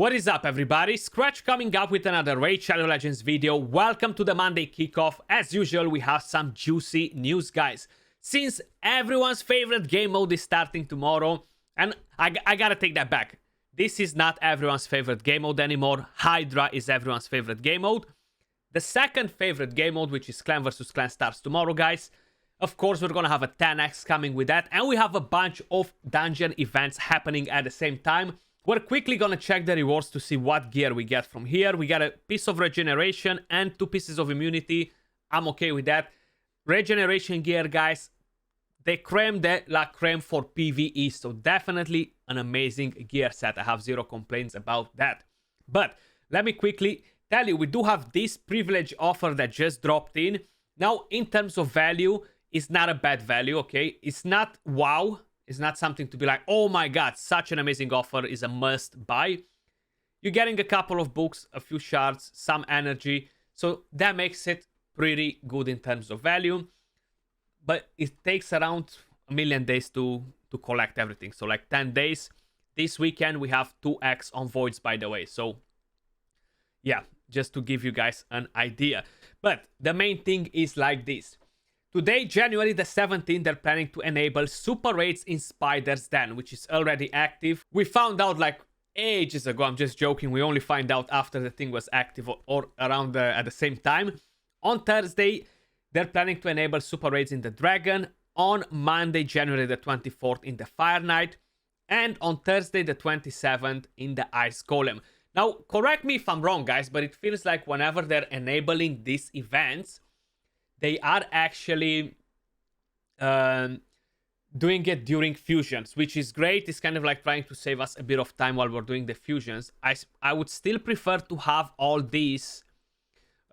What is up, everybody? Scratch coming up with another Raid Shadow Legends video. Welcome to the Monday kickoff. As usual, we have some juicy news, guys. Since everyone's favorite game mode is starting tomorrow, and I gotta take that back. This is not everyone's favorite game mode anymore. Hydra is everyone's favorite game mode. The second favorite game mode, which is Clan vs Clan, starts tomorrow, guys. Of course, we're gonna have a 10x coming with that, and we have a bunch of dungeon events happening at the same time. We're quickly gonna check the rewards to see what gear we get from here. We got a piece of regeneration and 2 pieces of immunity. I'm okay with that. Regeneration gear, guys, the creme de la creme for PvE. So definitely an amazing gear set. I have zero complaints about that. But let me quickly tell you, we do have this privilege offer that just dropped in. Now, in terms of value, it's not a bad value, okay? It's not wow. It's not something to be like, oh my god, such an amazing offer, is a must buy. You're getting a couple of books, a few shards, some energy. So that makes it pretty good in terms of value. But it takes around a million days to collect everything. So like 10 days. This weekend we have 2x on voids, by the way. So yeah, just to give you guys an idea. But the main thing is like this. Today, January the 17th, they're planning to enable super raids in Spider's Den, which is already active. We found out like ages ago, I'm just joking, we only find out after the thing was active or around at the same time. On Thursday, they're planning to enable super raids in the Dragon. On Monday, January the 24th, in the Fire Knight. And on Thursday the 27th, in the Ice Golem. Now, correct me if I'm wrong, guys, but it feels like whenever they're enabling these events, they are actually doing it during fusions, which is great. It's kind of like trying to save us a bit of time while we're doing the fusions. I would still prefer to have all these,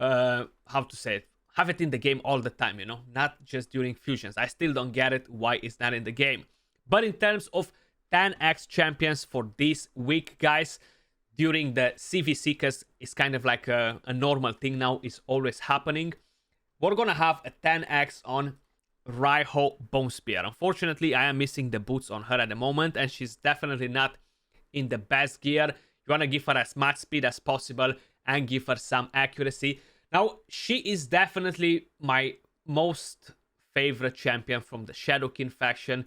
how to say it, have it in the game all the time, you know, not just during fusions. I still don't get it why it's not in the game. But in terms of 10x champions for this week, guys, during the CVC, because it's kind of like a normal thing now, is always happening. We're gonna have a 10x on Raihou Bone Spear. Unfortunately, I am missing the boots on her at the moment, and she's definitely not in the best gear. You wanna give her as much speed as possible and give her some accuracy. Now, she is definitely my most favorite champion from the Shadowkin faction,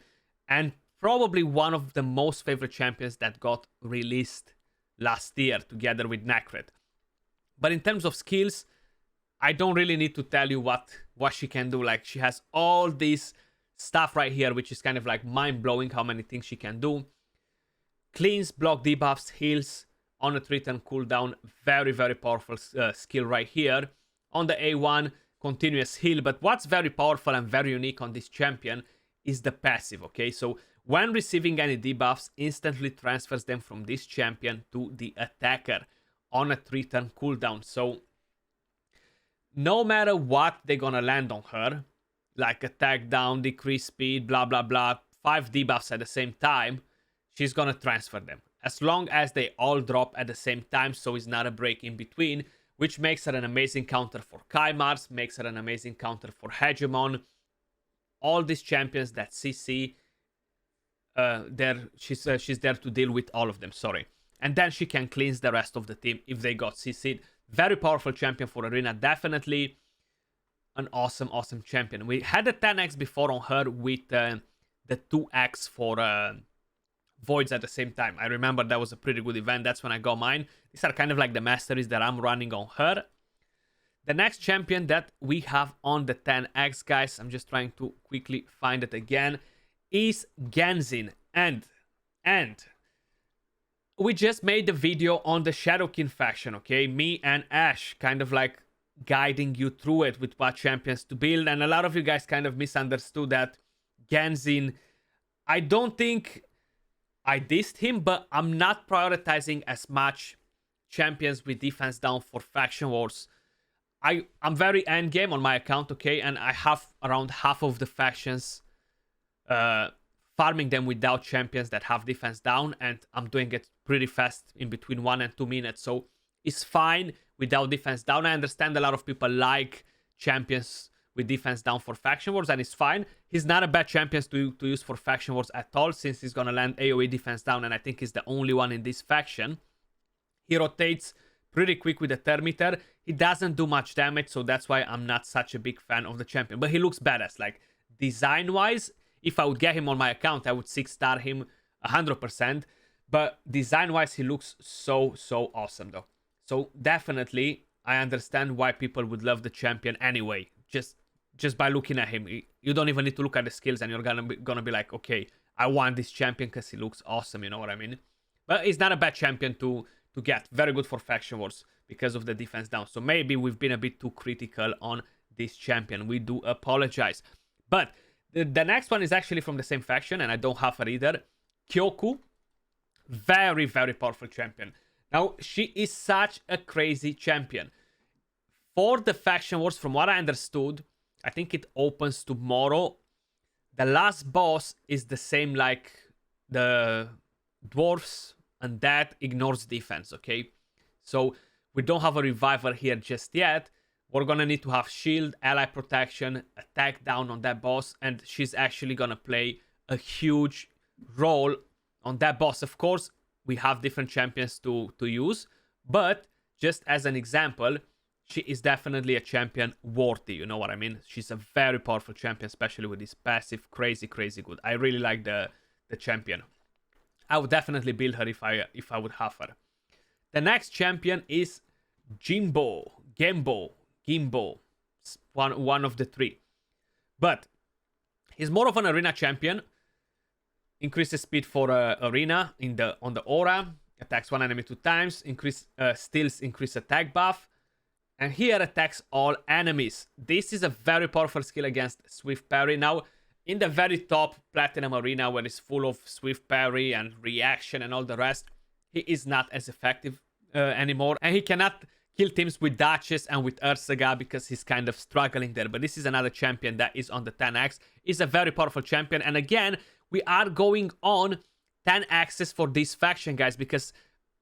and probably one of the most favorite champions that got released last year together with Necret. But in terms of skills, I don't really need to tell you what she can do. Like, she has all this stuff right here, which is kind of like mind-blowing how many things she can do. Cleans, block debuffs, heals on a 3-turn cooldown. Very, very powerful skill right here. On the A1, continuous heal. But what's very powerful and very unique on this champion is the passive, okay? So when receiving any debuffs, instantly transfers them from this champion to the attacker on a 3-turn cooldown. So no matter what they're gonna land on her, like attack down, decrease speed, blah, blah, blah, 5 debuffs at the same time, she's gonna transfer them. As long as they all drop at the same time, so it's not a break in between, which makes her an amazing counter for Kaimars, makes her an amazing counter for Hegemon. All these champions that CC, she's there to deal with all of them, sorry. And then she can cleanse the rest of the team if they got CC'd. Very powerful champion for Arena. Definitely an awesome, awesome champion. We had a 10x before on her with the 2x for Voids at the same time. I remember that was a pretty good event. That's when I got mine. These are kind of like the masteries that I'm running on her. The next champion that we have on the 10x, guys, I'm just trying to quickly find it again, is Genzin. And we just made the video on the Shadowkin faction, okay? Me and Ash kind of like guiding you through it with what champions to build. And a lot of you guys kind of misunderstood that Genzin, I don't think I dissed him, but I'm not prioritizing as much champions with defense down for faction wars. I'm very endgame on my account, okay? And I have around half of the factions farming them without champions that have defense down, and I'm doing it pretty fast in between 1 and 2 minutes, so it's fine without defense down. I understand a lot of people like champions with defense down for faction wars, and it's fine. He's not a bad champion to use for faction wars at all, since he's gonna land AoE defense down, and I think he's the only one in this faction. He rotates pretty quick with the Thermiter. He doesn't do much damage, so that's why I'm not such a big fan of the champion. But he looks badass. Like, design-wise, if I would get him on my account, I would 6-star him 100%. But design-wise, he looks so awesome, though. So definitely, I understand why people would love the champion anyway. Just by looking at him. You don't even need to look at the skills, and you're gonna be like, okay, I want this champion because he looks awesome, you know what I mean? But he's not a bad champion to get. Very good for Faction Wars because of the defense down. So maybe we've been a bit too critical on this champion. We do apologize. But the next one is actually from the same faction, and I don't have her either. Kyoku. Very powerful champion. Now, she is such a crazy champion. For the Faction Wars, from what I understood, I think it opens tomorrow. The last boss is the same like the dwarves, and that ignores defense, okay? So we don't have a reviver here just yet. We're gonna need to have shield, ally protection, attack down on that boss, and she's actually gonna play a huge role on that boss. Of course, we have different champions to use, but just as an example, she is definitely a champion worthy, you know what I mean? She's a very powerful champion, especially with this passive, crazy good. I really like the champion. I would definitely build her if I would have her. The next champion is Gimbo. One of the three. But he's more of an arena champion. Increases speed for arena on the aura. Attacks one enemy 2 times. Steals increase attack buff. And here attacks all enemies. This is a very powerful skill against Swift Parry. Now, in the very top Platinum Arena, where it's full of Swift Parry and reaction and all the rest, he is not as effective anymore. And he cannot kill teams with Duchess and with Ursaga because he's kind of struggling there. But this is another champion that is on the 10x. He's a very powerful champion. And again, we are going on 10x's for this faction, guys, because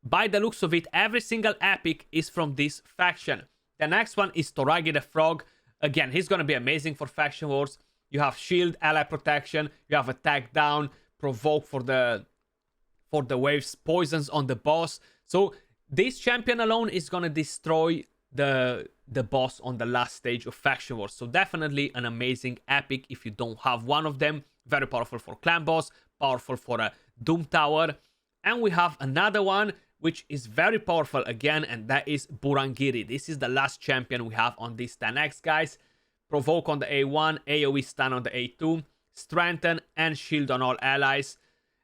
by the looks of it, every single epic is from this faction. The next one is Toragi the Frog. Again, he's going to be amazing for Faction Wars. You have shield, ally protection. You have attack down, provoke for the waves, poisons on the boss. So this champion alone is going to destroy the boss on the last stage of Faction Wars. So definitely an amazing epic if you don't have one of them. Very powerful for clan boss, powerful for a Doom Tower. And we have another one which is very powerful again, and that is Burangiri. This is the last champion we have on this 10x, guys. Provoke on the A1, AoE stun on the A2, strengthen and shield on all allies.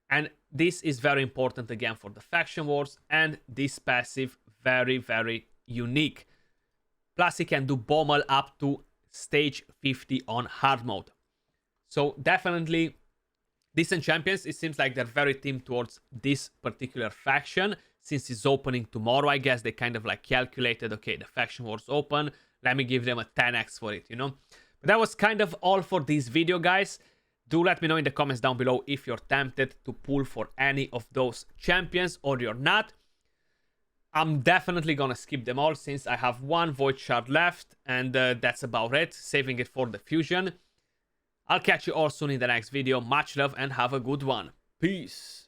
And this is very important again for the Faction Wars, and this passive very unique. Plus he can do Bommel up to stage 50 on hard mode. So definitely decent champions. It seems like they're very teamed towards this particular faction. Since it's opening tomorrow, I guess they kind of like calculated, okay, the Faction Wars open, let me give them a 10x for it, you know? But that was kind of all for this video, guys. Do let me know in the comments down below if you're tempted to pull for any of those champions or you're not. I'm definitely gonna skip them all since I have one Void Shard left, and that's about it, saving it for the fusion. I'll catch you all soon in the next video. Much love and have a good one. Peace.